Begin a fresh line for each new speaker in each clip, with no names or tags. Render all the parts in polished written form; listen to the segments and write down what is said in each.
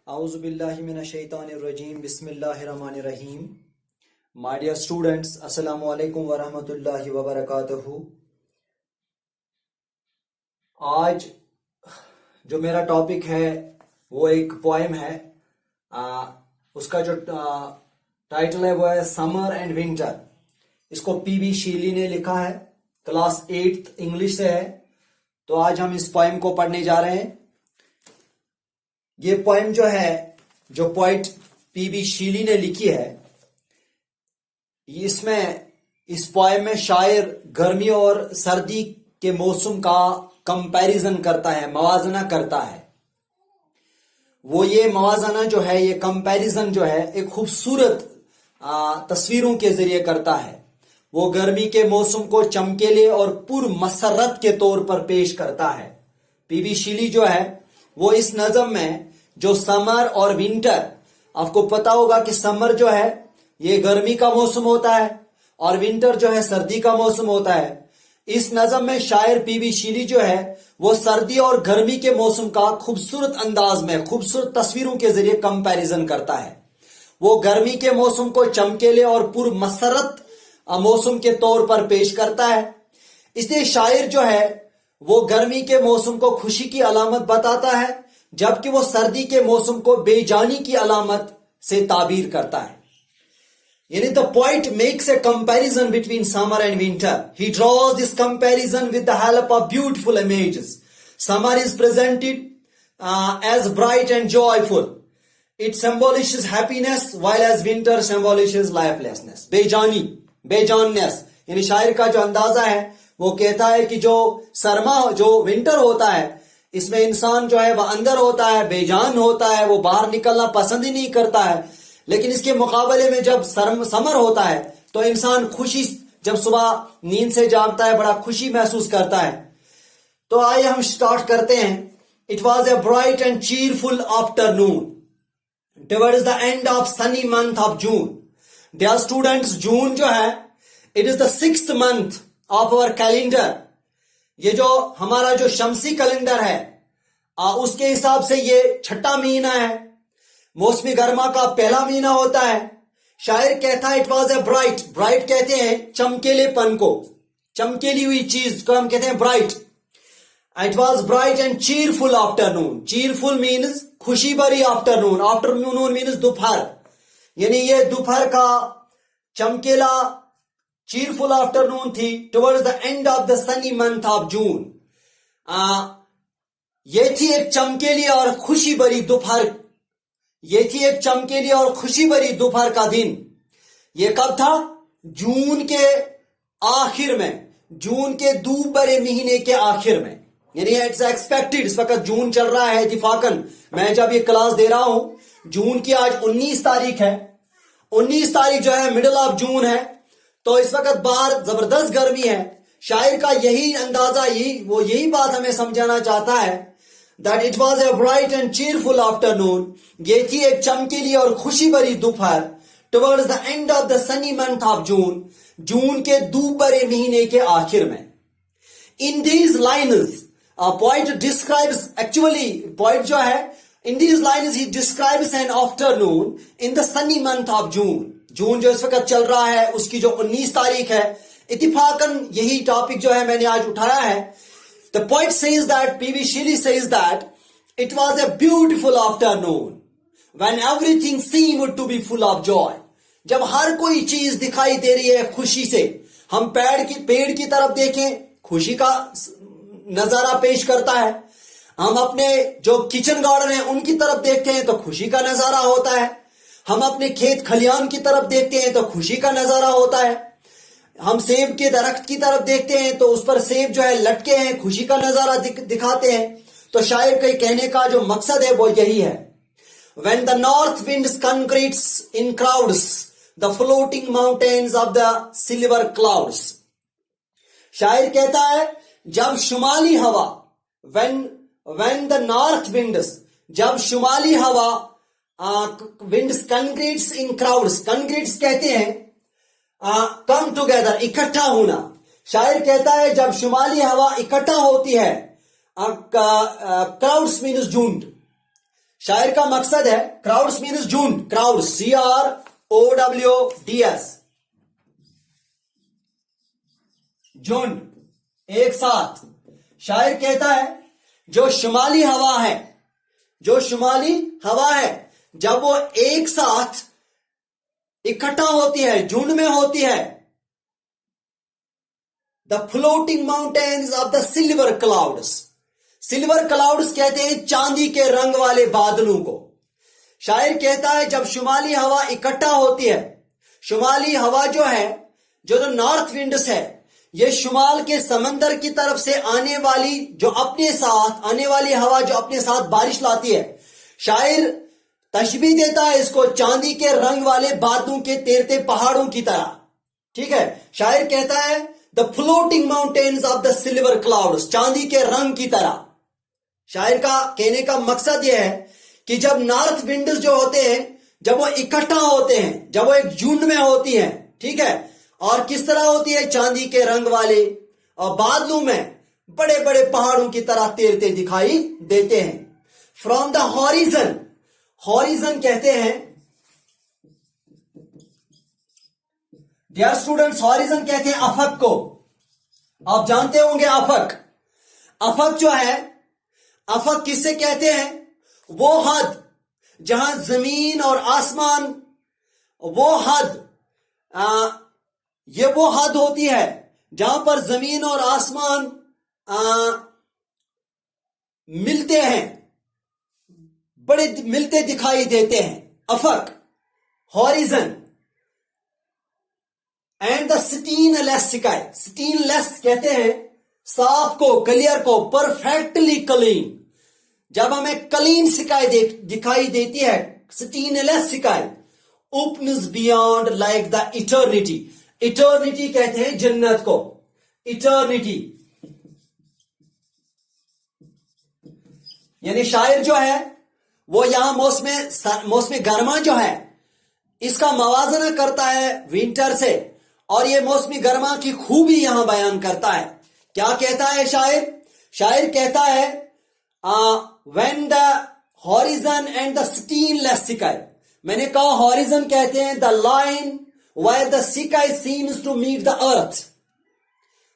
A'udhu billahi minash shaitanir rajim. Bismillahir rahmanir rahim. My dear students, assalamu alaikum wa rahmatullahi wa barakatuhu. आज जो मेरा topic है वो एक पोएम है. उसका जो टाइटल है वो है समर एंड विंटर. इसको पीबी शीली ने लिखा है, क्लास 8th इंग्लिश से है. तो आज हम इस पोएम को पढ़ने जा रहे हैं. ये पोएम जो है, जो पोइट पीबी शीली ने लिखी है, इस पोएम में शायर गर्मी और सर्दी के मौसम का कंपैरिजन करता है, मवाजना करता है. वो ये मवाजना जो है, ये कंपैरिजन जो है, एक खूबसूरत तस्वीरों के जरिए करता है. वो गर्मी के मौसम को चमकीले और पुर मसरत के तौर पर पेश करता है. पीबी शीली जो है वो इस नज़म में जो समर और विंटर, आपको पता होगा कि समर जो है ये गर्मी का मौसम होता है और विंटर जो है सर्दी का मौसम होता है. इस नज़म में शायर पीबी शीली जो है वो सर्दी और गर्मी के मौसम का खूबसूरत अंदाज में, खूबसूरत तस्वीरों के जरिए कंपैरिजन करता है. वो गर्मी के मौसम को चमकीले और पुर मसरत मौसम के तौर पर पेश करता है. इसलिए शायर जो है वो गर्मी के मौसम को खुशी की अलामत बताता है, जबकि वो सर्दी के मौसम को बेजानी की अलामत से ताबीर करता है. यानी the poet makes a comparison between summer and winter. He drawers this comparison with the help of beautiful images. Summer is presented as bright and joyful. It symbolizes happiness, while as winter symbolizes lifelessness. बेजाननेस. यानी शायर का जो अंदाजा है वो कहता है कि जो विंटर होता है, इसमें इंसान जो है वह अंदर होता है, बेजान होता है, वो बाहर निकलना पसंद ही नहीं करता है. लेकिन इसके मुकाबले में जब समर होता है तो इंसान खुशी, जब सुबह नींद से जागता है, बड़ा खुशी महसूस करता है. तो आइए हम स्टार्ट करते हैं. It was a bright and cheerful afternoon towards the end of sunny month of June. Dear students, June जो है it is the 6th month of our calendar. ये जो हमारा जो शमसी कैलेंडर है उसके हिसाब से ये 6ठा महीना है. मौसमी गर्मा का पहला महीना होता है. शायर कहता है it was a bright. Bright कहते हैं चमकेलेपन को, चमकेली हुई चीज को हम कहते हैं bright. It was bright and cheerful afternoon. Cheerful means खुशी भरी आफ्टरनून. आफ्टरनून मीन्स दोपहर. यानी ये दोपहर का चमकेला चीयरफुल आफ्टरनून थी towards the end of the sunny month of जून. ये थी एक चमकेली और खुशी भरी दोपहर. ये थी एक चमकेली और खुशी भरी दोपहर का दिन. ये कब था? जून के आखिर में, जून के धूप भरे महीने के आखिर में. यानी इट्स एक्सपेक्टेड. इस वक्त जून चल रहा है इत्तिफाकन. मैं जब ये क्लास दे रहा हूं, जून की आज 19 तारीख है. 19 तारीख जो है मिडिल ऑफ जून है. तो इस वक्त बाहर जबरदस्त गर्मी है. शायर का यही अंदाजा, यही बात हमें समझाना चाहता है that it was a bright and cheerful afternoon. ये थी एक चमकीली और खुशी भरी दोपहर towards the end of the sunny month of June. June के धूप भरे महीने के आखिर में. In these lines poet describes, actually poet जो है in these lines he describes an afternoon in the sunny month of June. June जो इस वक्त चल रहा है उसकी जो 19 तारीख है, इत्तिफाकन यही टॉपिक जो है मैंने आज उठाया है. The poet says that, P B Shelley says that it was a beautiful afternoon when everything seemed to be full of joy. जब हर कोई चीज दिखाई दे रही है खुशी से. हम पेड़ की तरफ देखें, खुशी का नजारा पेश करता है. हम अपने जो किचन गार्डन है उनकी तरफ देखते हैं तो खुशी का नजारा होता है. हम अपने खेत खलियान की तरफ देखते हैं तो खुशी का नजारा होता है. हम सेब के दरख्त की तरफ देखते हैं तो उस पर सेब जो है लटके हैं, खुशी का नजारा दिखाते हैं. तो शायर के कहने का जो मकसद है वो यही है. When the north winds concretes in crowds the floating mountains of the silver clouds. शायर कहता है जब शुमाली हवा, when the north winds, जब शुमाली हवा winds concretes in crowds. concretes कहते हैं come together, इकट्ठा होना. शायर कहता है जब शुमाली हवा इकट्ठा होती है, क्राउड्स मीन्स झुंड. शायर का मकसद है, क्राउड्स मीन्स झुंड, क्राउड्स CROWDS, झुंड, एक साथ। शायर कहता है जो शुमाली हवा है, जो शुमाली हवा है, जब वो एक साथ इकट्ठा होती है, झुंड में होती है, the floating mountains of the silver clouds, silver clouds कहते हैं चांदी के रंग वाले बादलों को। शायर कहता है जब शुमाली हवा इकट्ठा होती है, शुमाली हवा जो है, जो नॉर्थ विंड्स है, ये शुमाल के समंदर की तरफ से आने वाली, जो अपने साथ आने वाली हवा जो अपने साथ बारिश लाती है, शायर तशबीह देता है इसको चांदी के रंग वाले बादलों के तैरते पहाड़ों की तरह। ठीक है, शायर कहता है the floating mountains of the silver clouds, चांदी के रंग की तरह। शायर का कहने का मकसद यह है कि जब नॉर्थ विंड्स जो होते हैं, जब वो इकट्ठा होते हैं, जब वो एक झुंड में होती है, ठीक है, और किस तरह होती है, चांदी के रंग वाले, और बादलों में बड़े बड़े पहाड़ों की तरह तैरते दिखाई देते हैं। फ्रॉम द हॉरिजन, हॉरिजन कहते हैं, डियर स्टूडेंट्स, हॉरिजन कहते हैं अफक को। आप जानते होंगे अफक, अफक जो है, अफक किससे कहते हैं, वो हद जहां जमीन और आसमान, वो हद, ये वो हद होती है जहां पर जमीन और आसमान मिलते हैं, बड़े मिलते दिखाई देते हैं, अफक, horizon. And the stainless sky, stainless कहते हैं साफ को, क्लियर को, परफेक्टली क्लीन। जब हमें क्लीन स्काई दिखाई देती है, stainless sky, opens beyond like the eternity, eternity कहते हैं जन्नत को, इटर्निटी। यानी शायर जो है वो यहां मौसम गर्मा जो है, इसका मवाजना करता है विंटर से, और ये मौसमी गर्मा की खूबी यहां बयान करता है। क्या कहता है शायर? शायर कहता है when the horizon and the stainless sky, मैंने कहा हॉरिजन कहते हैं the line where the sky seems to meet the earth,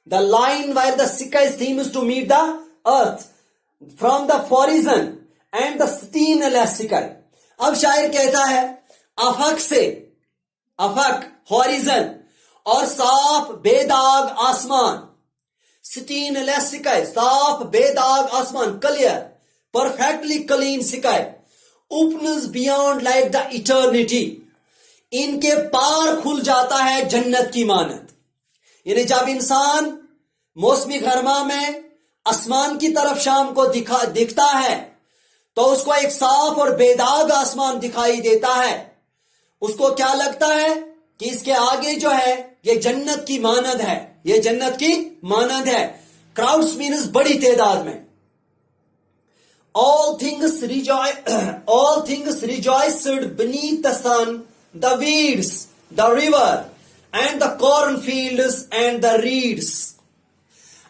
the line where the sky seems to meet the earth, from the horizon and the stainless sky। अब शायर कहता है Afak से, Afak horizon और साफ बेदाग आसमान, stainless sky, साफ बेदाग आसमान, clear, perfectly clean sky, opens beyond like the eternity, इनके पार खुल जाता है जन्नत की मानद। यानी जब इंसान मौसमी गर्मा में आसमान की तरफ शाम को दिखता है, तो उसको एक साफ और बेदाग आसमान दिखाई देता है। उसको क्या लगता है कि इसके आगे जो है ये जन्नत की मानद है, ये जन्नत की मानद है। क्राउड्स मीन्स बड़ी तादाद में। all things rejoiced beneath the sun, the weeds, the river, and the cornfields and the reeds।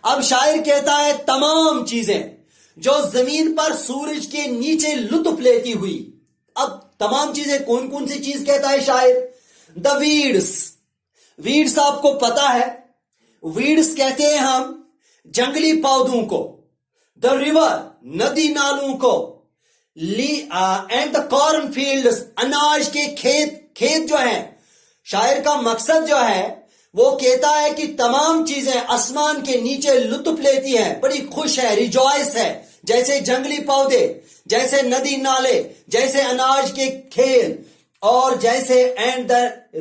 अब शायर कहता है तमाम चीजें जो जमीन पर सूरज के नीचे लुत्फ लेती हुई। अब तमाम चीजें कौन कौन सी चीज कहता है शायर? द वीड्स, वीड्स आपको पता है, वीड्स कहते हैं हम जंगली पौधों को। द रिवर, नदी नालों को। एंड द कॉर्न फील्ड्स, अनाज के खेत जो है। शायर का मकसद जो है वो कहता है कि तमाम चीजें आसमान के नीचे लुत्फ लेती हैं, बड़ी खुश है, रिजॉइस है। जैसे जंगली पौधे, जैसे नदी नाले, जैसे अनाज के खेत, और जैसे एंड द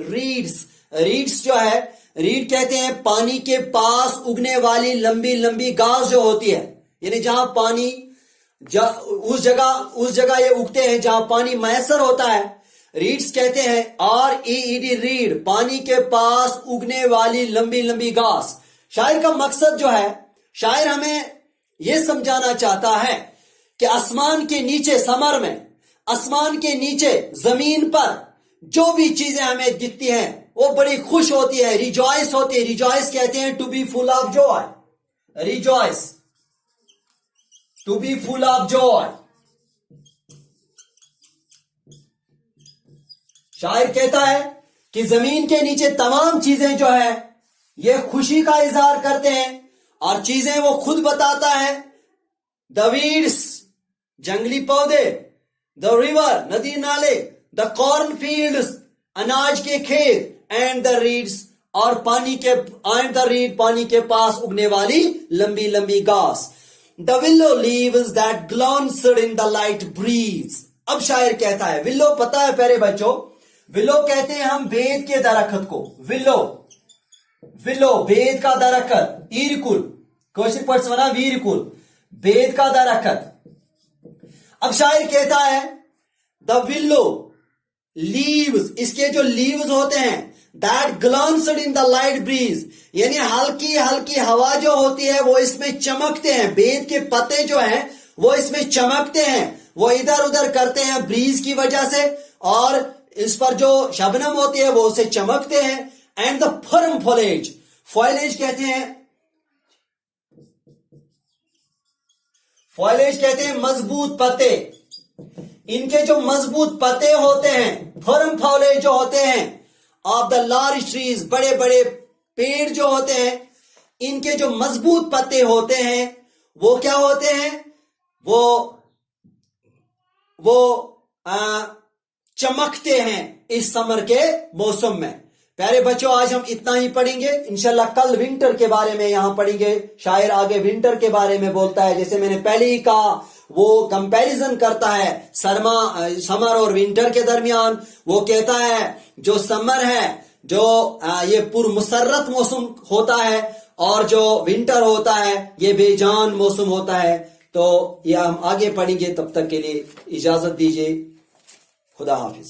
रीड्स, रीड्स जो है, रीड कहते हैं पानी के पास उगने वाली लंबी लंबी घास जो होती है। यानी जहां पानी उस जगह ये उगते हैं जहां पानी मैसर होता है। रीड्स कहते हैं REED, रीड, पानी के पास उगने वाली लंबी लंबी घास। शायर का मकसद जो है, शायर हमें यह समझाना चाहता है कि आसमान के नीचे, समर में आसमान के नीचे जमीन पर जो भी चीजें हमें दिखती हैं वो बड़ी खुश होती है, रिजॉइस होती है। रिजॉइस कहते हैं to be full of joy, rejoice, to be full of joy. شاعر کہتا ہے کہ زمین کے نیچے تمام چیزیں جو ہے یہ خوشی کا اظہار کرتے ہیں اور چیزیں وہ خود بتاتا ہے. دا ویڈس جنگلی پودے, دا ریور ندی نالے, دا کارن فیلڈس اناج کے کھیت, اینڈ دا ریڈس اور پانی کے پاس اگنے والی لمبی لمبی گھاس. The willow leaves that glanced in the light breeze. اب شاعر کہتا ہے, ولو پتا ہے پیارے بچوں, ولو کہتے ہیں ہم بید کے درخت کو. ولو بید کا درخت, ایرکل کوشر پرس ونا ویرکل, بید کا درخت. اب شاعر کہتا ہے دا ولو لیوز, اس کے جو لیوز ہوتے ہیں, that glanced in the light breeze, یعنی ہلکی ہلکی ہوا جو ہوتی ہے وہ اس میں چمکتے ہیں. بید کے پتے جو ہیں وہ اس میں چمکتے ہیں, وہ ادھر ادھر کرتے ہیں بریز کی وجہ سے, اور اس پر جو شبنم ہوتی ہے وہ اسے چمکتے ہیں. And the firm foliage, foliage کہتے ہیں مضبوط پتے. ان کے جو مضبوط پتے ہوتے ہیں, فرم فولیج جو ہوتے ہیں, آف دا لارج ٹریز, بڑے بڑے پیڑ جو ہوتے ہیں, ان کے جو مضبوط پتے ہوتے ہیں وہ کیا ہوتے ہیں, وہ چمکتے ہیں اس سمر کے موسم میں. پیارے بچوں آج ہم اتنا ہی پڑھیں گے. انشاءاللہ کل ونٹر کے بارے میں یہاں پڑھیں گے. شاعر آگے ونٹر کے بارے میں بولتا ہے, جیسے میں نے پہلے ہی کہا وہ کمپیریزن کرتا ہے سمر اور ونٹر کے درمیان. وہ کہتا ہے جو سمر ہے جو یہ پر مسرت موسم ہوتا ہے, اور جو ونٹر ہوتا ہے یہ بے جان موسم ہوتا ہے. تو یہ ہم آگے پڑھیں گے, تب تک کے لیے اجازت دیجیے. خدا حافظ.